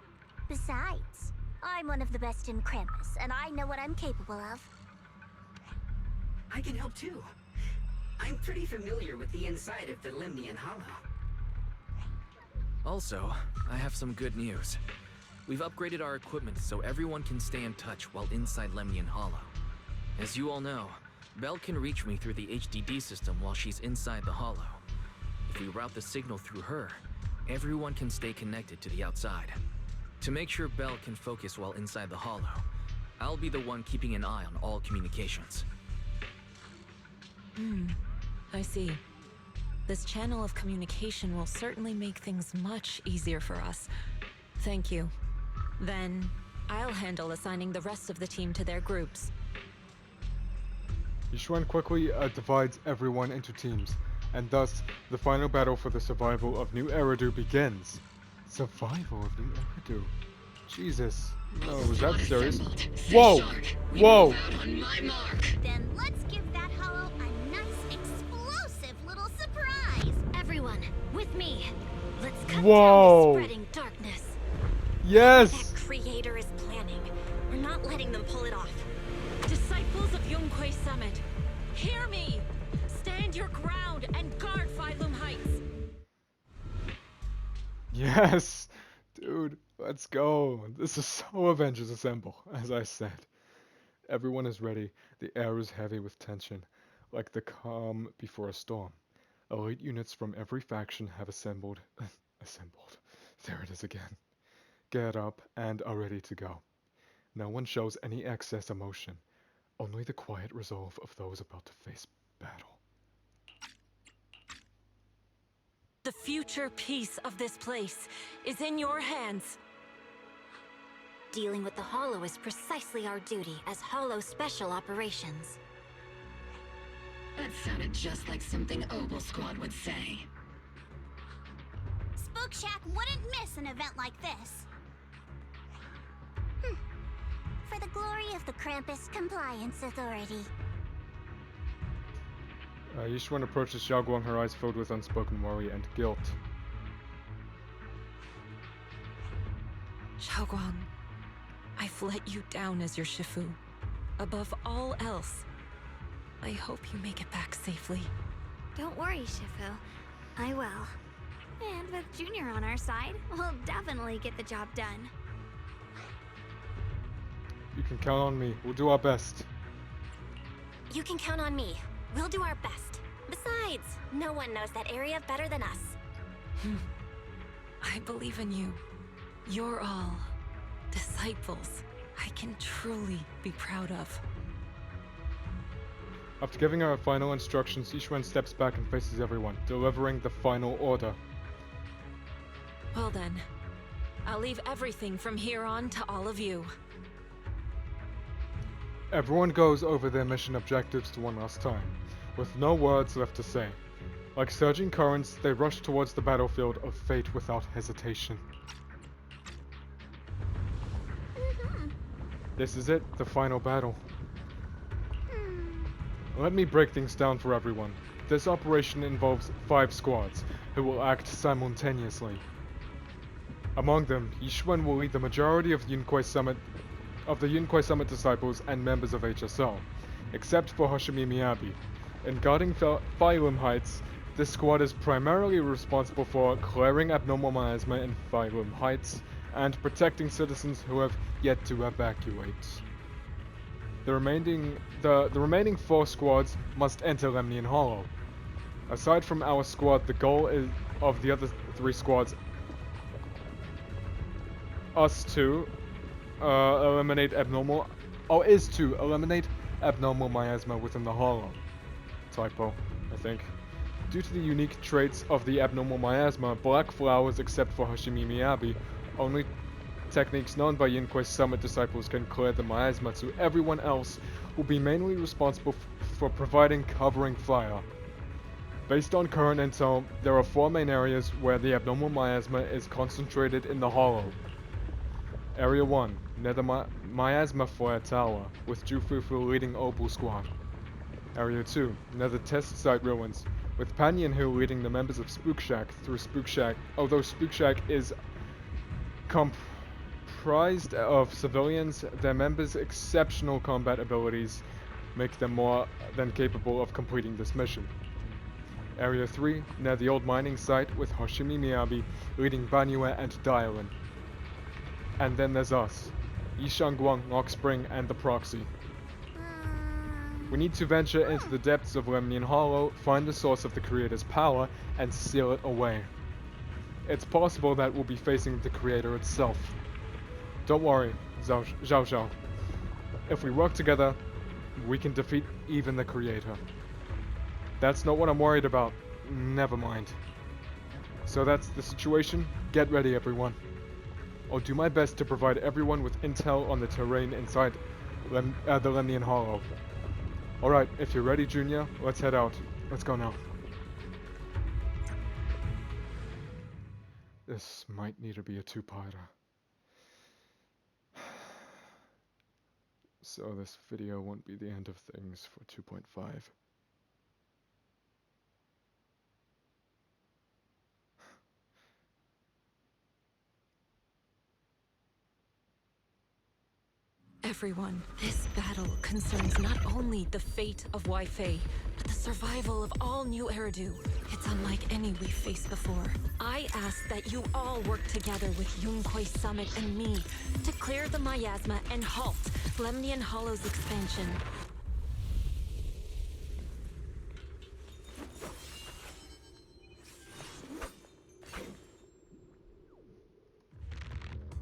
Speaker 8: Besides, I'm one of the best in Krampus, and I know what I'm capable of.
Speaker 9: I can help too. I'm pretty familiar with the inside of the Limnian Hollow.
Speaker 7: Also, I have some good news. We've upgraded our equipment so everyone can stay in touch while inside Lemnian Hollow. As you all know, Belle can reach me through the HDD system while she's inside the Hollow. If we route the signal through her, everyone can stay connected to the outside. To make sure Belle can focus while inside the Hollow, I'll be the one keeping an eye on all communications.
Speaker 5: I see. This channel of communication will certainly make things much easier for us. Thank you. Then, I'll handle assigning the rest of the team to their groups.
Speaker 1: Yishuan quickly divides everyone into teams, and thus, the final battle for the survival of New Eridu begins. Survival of New Eridu? Jesus. No, was that serious? Whoa! Whoa!
Speaker 8: Then let's give that hollow a nice, explosive little surprise!
Speaker 6: Everyone, with me. Let's cut
Speaker 1: Whoa.
Speaker 6: down the spreading darkness.
Speaker 1: Yes!
Speaker 6: That Creator is planning. We're not letting them pull it off.
Speaker 5: Disciples of Yonghui Summit, hear me! Stand your ground and guard Phylum Heights!
Speaker 1: Yes! Dude, let's go. This is so Avengers Assemble, as I said. Everyone is ready. The air is heavy with tension, like the calm before a storm. Elite units from every faction have assembled. Assembled. There it is again. Get up and are ready to go. No one shows any excess emotion, only the quiet resolve of those about to face battle.
Speaker 5: The future peace of this place is in your hands.
Speaker 6: Dealing with the Hollow is precisely our duty as Hollow Special Operations.
Speaker 9: That sounded just like something Obel Squad would say.
Speaker 8: Spook Shack wouldn't miss an event like this. For the glory of the Krampus Compliance Authority.
Speaker 1: Yishuan approaches Zhao Guang, her eyes filled with unspoken worry and guilt.
Speaker 5: Xiaoguang, I've let you down as your Shifu. Above all else, I hope you make it back safely.
Speaker 3: Don't worry, Shifu. I will. And with Junior on our side, we'll definitely get the job done.
Speaker 1: You can count on me. We'll do our best.
Speaker 6: You can count on me. We'll do our best. Besides, no one knows that area better than us.
Speaker 5: I believe in you. You're all disciples I can truly be proud of.
Speaker 1: After giving her final instructions, Yishuan steps back and faces everyone, delivering the final order.
Speaker 5: Well then, I'll leave everything from here on to all of you.
Speaker 1: Everyone goes over their mission objectives one last time, with no words left to say. Like surging currents, they rush towards the battlefield of fate without hesitation. This is it, the final battle. Let me break things down for everyone. This operation involves 5 squads, who will act simultaneously. Among them, Yixuan will lead the majority of the Yunkwei Summit disciples and members of HSL, except for Hoshimi Miyabi. In guarding Phylum Heights, this squad is primarily responsible for clearing abnormal miasma in Phylum Heights and protecting citizens who have yet to evacuate. The remaining 4 squads must enter Lemnian Hollow. Aside from our squad, the goal of the other 3 squads is to eliminate abnormal miasma within the Hollow. Typo, I think. Due to the unique traits of the abnormal miasma, black flowers, except for Hoshimi Miyabi, only techniques known by Yunkwei Summit disciples can clear the miasma, so everyone else will be mainly responsible for providing covering fire. Based on current intel, there are 4 main areas where the abnormal miasma is concentrated in the Hollow. Area 1, near the Miasma Flare Tower, with Jufufu leading Opal Squad. Area 2, near the Test Site Ruins, with Panyan Hu leading the members of Spook Shack through Spook Shack, although Spook Shack is comprised of civilians, their members' exceptional combat abilities make them more than capable of completing this mission. Area 3, near the old mining site, with Hoshimi Miyabi leading Banyue and Dialin. And then there's us, Yishangguang, Lock Spring, and the Proxy. We need to venture into the depths of Lemnian Hollow, find the source of the Creator's power, and seal it away. It's possible that we'll be facing the Creator itself. Don't worry, Zhao. If we work together, we can defeat even the Creator. That's not what I'm worried about. Never mind. So that's the situation. Get ready, everyone. I'll do my best to provide everyone with intel on the terrain inside the Lemnian Hollow. Alright, if you're ready, Junior, let's head out. Let's go now. This might need to be a 2-parter. So this video won't be the end of things for 2.5.
Speaker 5: Everyone, this battle concerns not only the fate of Wei Fei, but the survival of all New Eridu. It's unlike any we've faced before. I ask that you all work together with Yunkwei Summit and me to clear the miasma and halt Lemnian Hollow's expansion.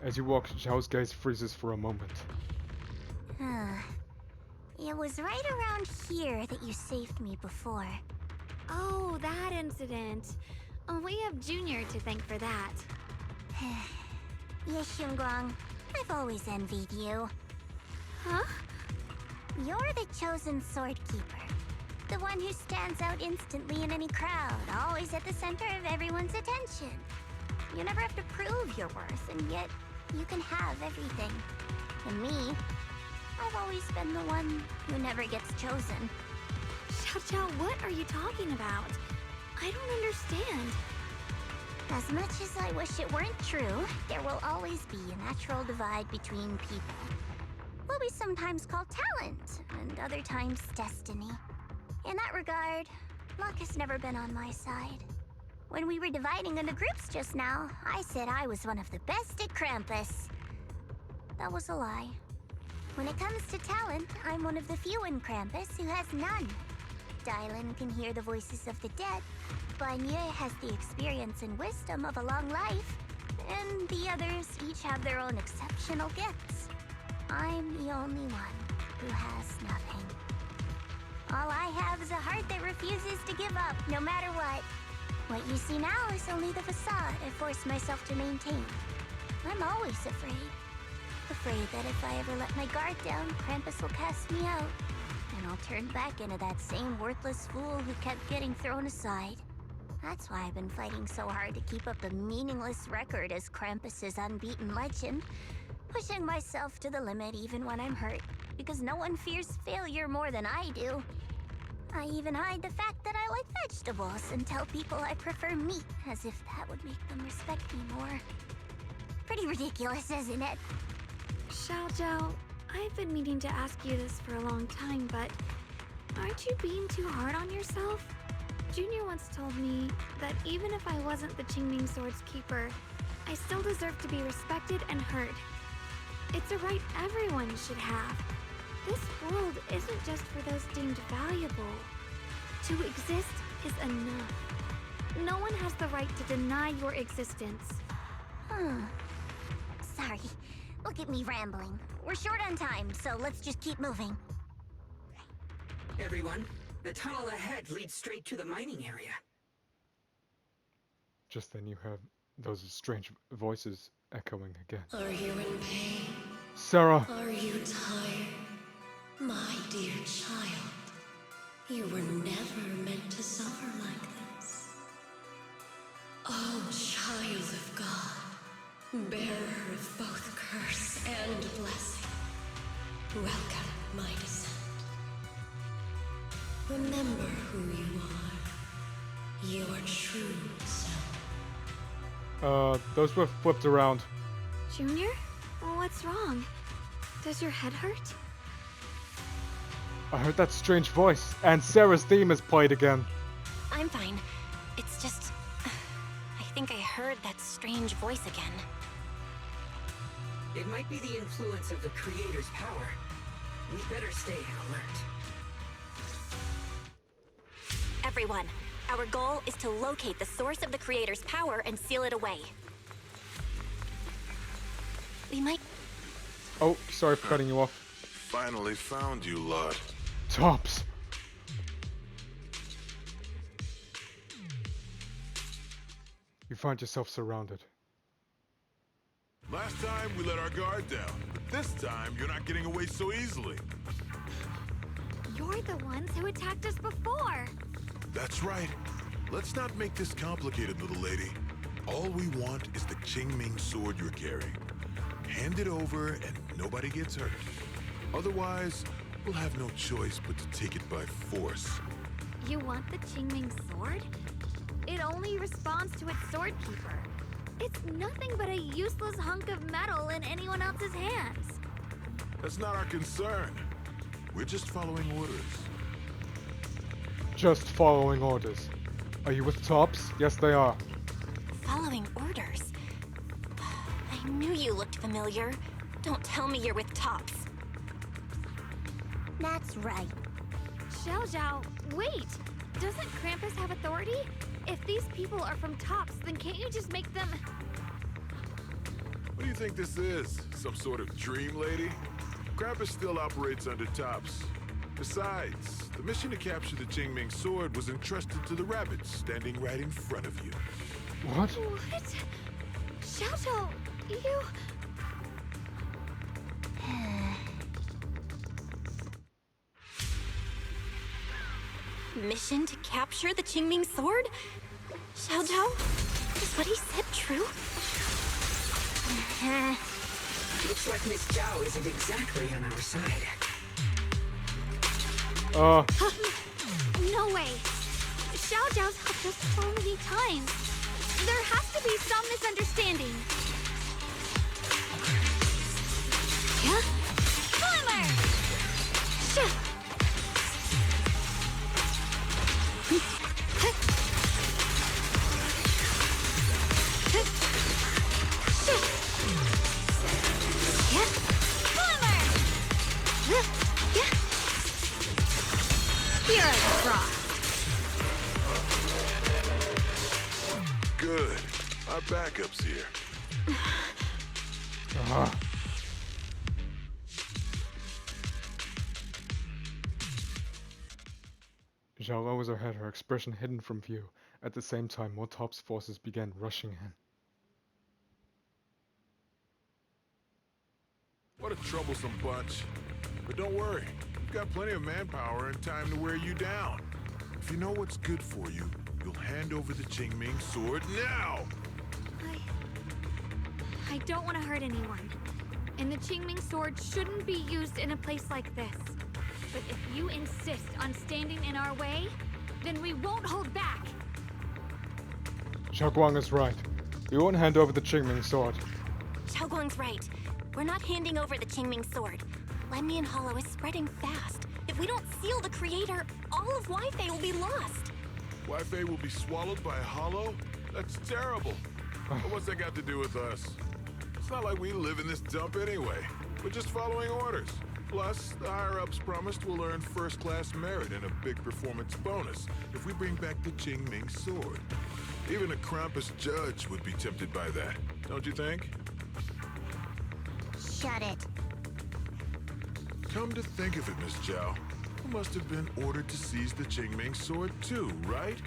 Speaker 1: As you walk, Zhao's gaze freezes for a moment.
Speaker 8: It was right around here that you saved me before.
Speaker 3: Oh, that incident. Oh, we have Junior to thank for that.
Speaker 8: Yes, Xingguang. I've always envied you.
Speaker 3: Huh?
Speaker 8: You're the chosen sword keeper. The one who stands out instantly in any crowd, always at the center of everyone's attention. You never have to prove your worth, and yet you can have everything. And me, I've always been the one who never gets chosen.
Speaker 3: Xiao, what are you talking about? I don't understand.
Speaker 8: As much as I wish it weren't true, there will always be a natural divide between people. What we sometimes call talent, and other times destiny. In that regard, luck has never been on my side. When we were dividing into groups just now, I said I was one of the best at Krampus. That was a lie. When it comes to talent, I'm one of the few in Krampus who has none. Dylan can hear the voices of the dead. Banye has the experience and wisdom of a long life. And the others each have their own exceptional gifts. I'm the only one who has nothing. All I have is a heart that refuses to give up, no matter what. What you see now is only the facade I forced myself to maintain. I'm always afraid. Afraid that if I ever let my guard down, Krampus will cast me out. And I'll turn back into that same worthless fool who kept getting thrown aside. That's why I've been fighting so hard to keep up a meaningless record as Krampus's unbeaten legend. Pushing myself to the limit even when I'm hurt, because no one fears failure more than I do. I even hide the fact that I like vegetables and tell people I prefer meat, as if that would make them respect me more. Pretty ridiculous, isn't it?
Speaker 3: Zhao, I've been meaning to ask you this for a long time, but aren't you being too hard on yourself? Junior once told me that even if I wasn't the Qingming Sword's keeper, I still deserve to be respected and heard. It's a right everyone should have. This world isn't just for those deemed valuable. To exist is enough. No one has the right to deny your existence.
Speaker 8: Sorry. Look at me rambling. We're short on time, so let's just keep moving.
Speaker 9: Everyone, the tunnel ahead leads straight to the mining area.
Speaker 1: Just then you have those strange voices echoing again.
Speaker 10: Are you in pain?
Speaker 1: Sarah!
Speaker 10: Are you tired? My dear child, you were never meant to suffer like this. Oh, child of God, bearer of both curse and blessing, welcome my descent. Remember who you are, your true self.
Speaker 1: Those were flipped around.
Speaker 3: Junior? What's wrong? Does your head hurt?
Speaker 1: I heard that strange voice, and Sarah's theme is played again.
Speaker 6: I'm fine. It's just... I think I heard that strange voice again.
Speaker 9: It might be the influence of the Creator's power. We better stay alert.
Speaker 6: Everyone, our goal is to locate the source of the Creator's power and seal it away. We might...
Speaker 1: Oh, sorry for cutting you off.
Speaker 11: Finally found you, lot.
Speaker 1: Tops! You find yourself surrounded.
Speaker 11: Last time we let our guard down, but this time you're not getting away so easily.
Speaker 3: You're the ones who attacked us before!
Speaker 11: That's right. Let's not make this complicated, little lady. All we want is the Qingming Sword you're carrying. Hand it over and nobody gets hurt. Otherwise, we'll have no choice but to take it by force.
Speaker 3: You want the Qingming Sword? It only responds to its sword keeper. It's nothing but a useless hunk of metal in anyone else's hands.
Speaker 11: That's not our concern. We're just following orders.
Speaker 1: Just following orders. Are you with Tops? Yes, they are.
Speaker 6: Following orders? I knew you looked familiar. Don't tell me you're with Tops.
Speaker 8: That's right.
Speaker 3: Zhao, wait! Doesn't Krampus have authority? If these people are from Tops, then can't you just make them...
Speaker 11: What do you think this is? Some sort of dream lady? Krampus still operates under Tops. Besides, the mission to capture the Qingming Sword was entrusted to the rabbits standing right in front of you.
Speaker 1: What?
Speaker 3: What? Zhao, you...
Speaker 6: Mission to capture the Qingming Sword? Zhao, is what he said true?
Speaker 9: Looks like Miss Zhao isn't exactly on our side.
Speaker 3: No way! Zhao's helped us so many times. There has to be some misunderstanding. Yeah? Climber! Here I drop.
Speaker 11: Good. Our backup's here.
Speaker 1: Zhao lowers her head, her expression hidden from view. At the same time, more Tops forces began rushing in.
Speaker 11: What a troublesome bunch. But don't worry, we've got plenty of manpower and time to wear you down. If you know what's good for you, you'll hand over the Qingming Sword now!
Speaker 3: I don't want to hurt anyone. And the Qingming Sword shouldn't be used in a place like this. But if you insist on standing in our way, then we won't hold back.
Speaker 1: Xiao Guang is right. We won't hand over the Qingming Sword.
Speaker 6: Zhao Guang's right. We're not handing over the Qingming Sword. Lemnian Hollow is spreading fast. If we don't seal the creator, all of Wi-Fi will be lost.
Speaker 11: Wi-Fi will be swallowed by a hollow? That's terrible. But what's that got to do with us? It's not like we live in this dump anyway. We're just following orders. Plus, the higher-ups promised we'll earn first-class merit and a big performance bonus if we bring back the Qingming Sword. Even a Krampus judge would be tempted by that, don't you think?
Speaker 8: Shut it.
Speaker 11: Come to think of it, Miss Zhao, you must have been ordered to seize the Qingming Sword too, right?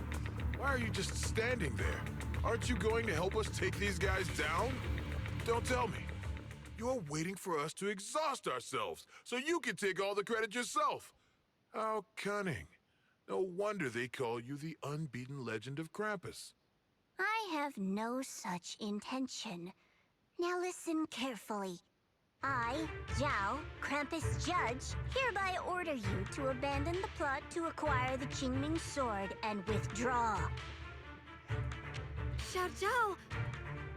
Speaker 11: Why are you just standing there? Aren't you going to help us take these guys down? Don't tell me. You're waiting for us to exhaust ourselves so you can take all the credit yourself. How cunning. No wonder they call you the unbeaten legend of Krampus.
Speaker 8: I have no such intention. Now listen carefully. I, Zhao, Krampus Judge, hereby order you to abandon the plot to acquire the Qingming Sword and withdraw.
Speaker 3: Zhao,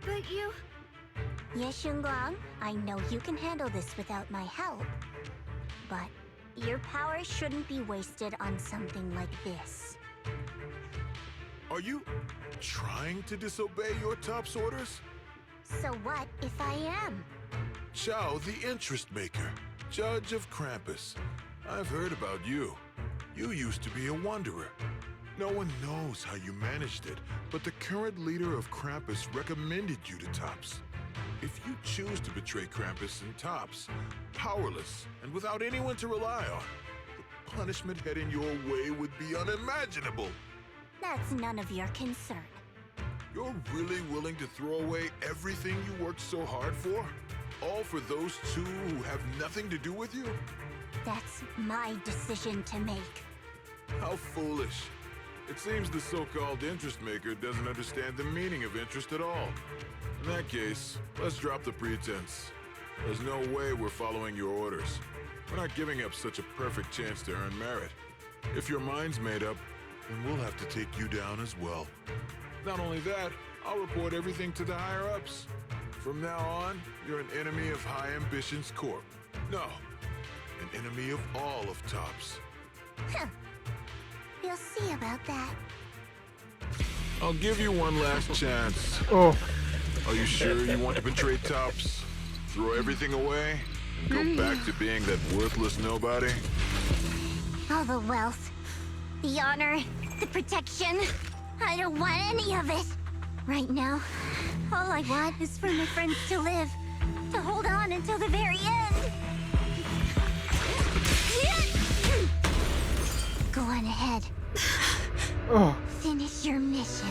Speaker 3: but you...
Speaker 8: Yes, Guang, I know you can handle this without my help. But your power shouldn't be wasted on something like this.
Speaker 11: Are you trying to disobey your top's orders?
Speaker 8: So what if I am?
Speaker 11: Zhao, the interest maker, judge of Krampus. I've heard about you. You used to be a wanderer. No one knows how you managed it, but the current leader of Krampus recommended you to Tops. If you choose to betray Krampus and Tops, powerless and without anyone to rely on, the punishment heading your way would be unimaginable.
Speaker 8: That's none of your concern.
Speaker 11: You're really willing to throw away everything you worked so hard for? All for those two who have nothing to do with you?
Speaker 8: That's my decision to make.
Speaker 11: How foolish. It seems the so-called interest maker doesn't understand the meaning of interest at all. In that case, let's drop the pretense. There's no way we're following your orders. We're not giving up such a perfect chance to earn merit. If your mind's made up, then we'll have to take you down as well. Not only that, I'll report everything to the higher-ups. From now on, you're an enemy of High Ambitions Corp. No, an enemy of all of Tops.
Speaker 8: Huh. We'll see about that.
Speaker 11: I'll give you one last chance.
Speaker 1: Oh,
Speaker 11: Are you sure you want to betray Tops? Throw everything away? And go back to being that worthless nobody?
Speaker 8: All the wealth, the honor, the protection. I don't want any of it. Right now, all I want is for my friends to live, to hold on until the very end. Go on ahead.
Speaker 1: oh.
Speaker 8: Finish your mission.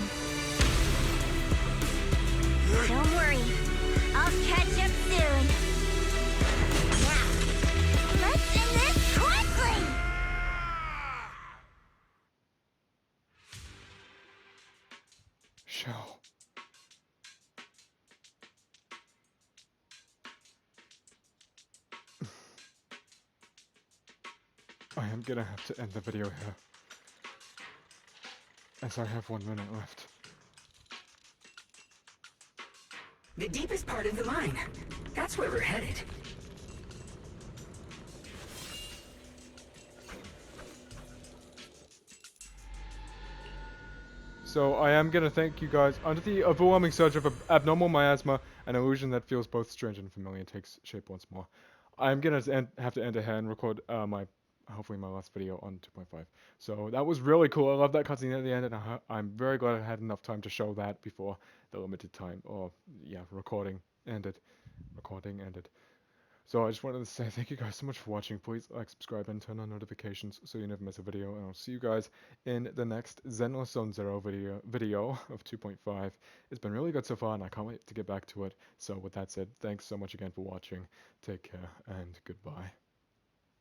Speaker 8: Don't worry, I'll catch up soon. Now, let's end this quickly!
Speaker 1: Xiao. I am gonna have to end the video here, as I have 1 minute left.
Speaker 9: The deepest part of the mine. That's where we're headed.
Speaker 1: So I am gonna thank you guys. Under the overwhelming surge of abnormal miasma, an illusion that feels both strange and familiar takes shape once more. I'm gonna have to end it here and record hopefully my last video on 2.5. So that was really cool. I love that cutscene at the end, and I'm very glad I had enough time to show that before the limited time, or yeah, recording ended. So I just wanted to say thank you guys so much for watching. Please like, subscribe, and turn on notifications so you never miss a video. And I'll see you guys in the next Zenless Zone Zero video of 2.5. It's been really good so far, and I can't wait to get back to it. So with that said, thanks so much again for watching. Take care, and goodbye.